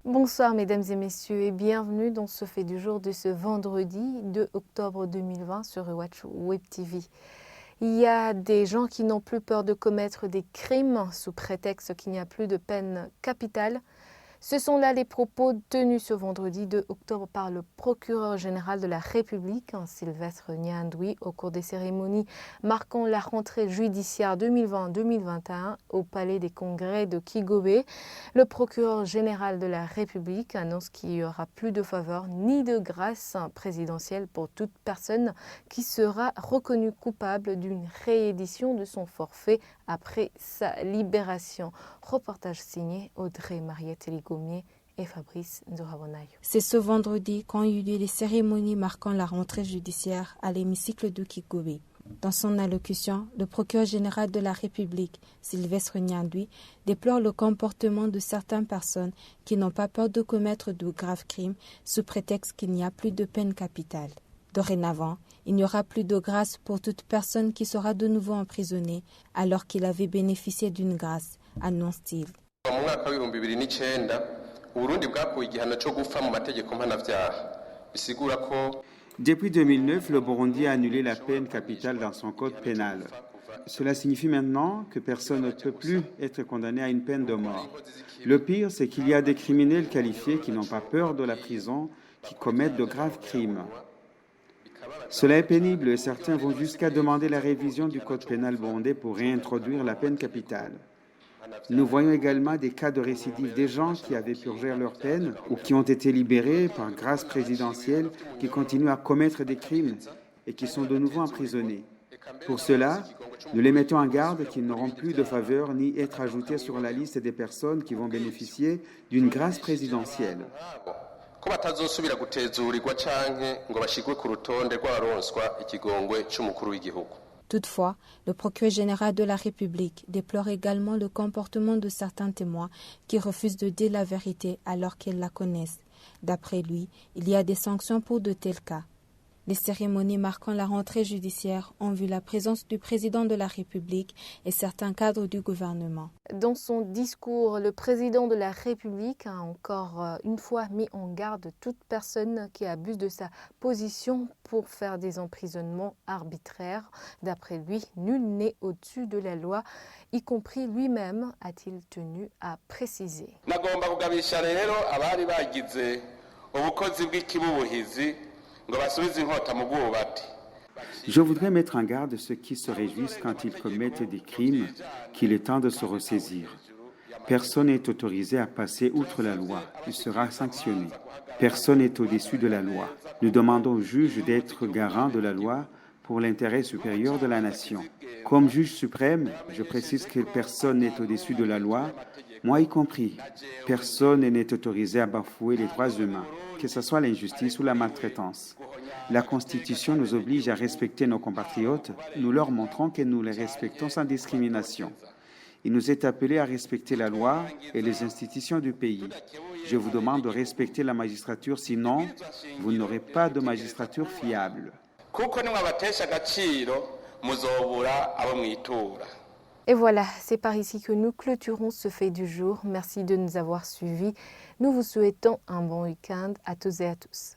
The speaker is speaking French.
Bonsoir mesdames et messieurs et bienvenue dans ce fait du jour de ce vendredi 2 octobre 2020 sur Watch Web TV. Il y a des gens qui n'ont plus peur de commettre des crimes sous prétexte qu'il n'y a plus de peine capitale. Ce sont là les propos tenus ce vendredi 2 octobre par le procureur général de la République, Sylvestre Niandoui, au cours des cérémonies marquant la rentrée judiciaire 2020-2021 au Palais des Congrès de Kigobe. Le procureur général de la République annonce qu'il n'y aura plus de faveur ni de grâce présidentielle pour toute personne qui sera reconnue coupable d'une réédition de son forfait après sa libération. Reportage signé Audrey Mariette Ligoumier et Fabrice Nzorabonayo. C'est ce vendredi qu'ont eu lieu les cérémonies marquant la rentrée judiciaire à l'hémicycle de Kigobe. Dans son allocution, le procureur général de la République, Sylvestre Niandoui, déplore le comportement de certaines personnes qui n'ont pas peur de commettre de graves crimes sous prétexte qu'il n'y a plus de peine capitale. Dorénavant, il n'y aura plus de grâce pour toute personne qui sera de nouveau emprisonnée alors qu'il avait bénéficié d'une grâce, annonce-t-il. Depuis 2009, le Burundi a annulé la peine capitale dans son code pénal. Cela signifie maintenant que personne ne peut plus être condamné à une peine de mort. Le pire, c'est qu'il y a des criminels qualifiés qui n'ont pas peur de la prison, qui commettent de graves crimes. Cela est pénible et certains vont jusqu'à demander la révision du code pénal burundais pour réintroduire la peine capitale. Nous voyons également des cas de récidive des gens qui avaient purgé leur peine ou qui ont été libérés par grâce présidentielle, qui continuent à commettre des crimes et qui sont de nouveau emprisonnés. Pour cela, nous les mettons en garde qu'ils n'auront plus de faveur ni être ajoutés sur la liste des personnes qui vont bénéficier d'une grâce présidentielle. Toutefois, le procureur général de la République déplore également le comportement de certains témoins qui refusent de dire la vérité alors qu'ils la connaissent. D'après lui, il y a des sanctions pour de tels cas. Les cérémonies marquant la rentrée judiciaire ont vu la présence du président de la République et certains cadres du gouvernement. Dans son discours, le président de la République a encore une fois mis en garde toute personne qui abuse de sa position pour faire des emprisonnements arbitraires. D'après lui, nul n'est au-dessus de la loi, y compris lui-même, a-t-il tenu à préciser. Je voudrais mettre en garde ceux qui se réjouissent quand ils commettent des crimes qu'il est temps de se ressaisir. Personne n'est autorisé à passer outre la loi. Il sera sanctionné. Personne n'est au-dessus de la loi. Nous demandons au juge d'être garant de la loi pour l'intérêt supérieur de la nation. Comme juge suprême, je précise que personne n'est au-dessus de la loi, moi y compris. Personne n'est autorisé à bafouer les droits humains, que ce soit l'injustice ou la maltraitance. La Constitution nous oblige à respecter nos compatriotes. Nous leur montrons que nous les respectons sans discrimination. Il nous est appelé à respecter la loi et les institutions du pays. Je vous demande de respecter la magistrature, sinon vous n'aurez pas de magistrature fiable. Et voilà, c'est par ici que nous clôturons ce fait du jour. Merci de nous avoir suivis. Nous vous souhaitons un bon week-end à tous et à tous.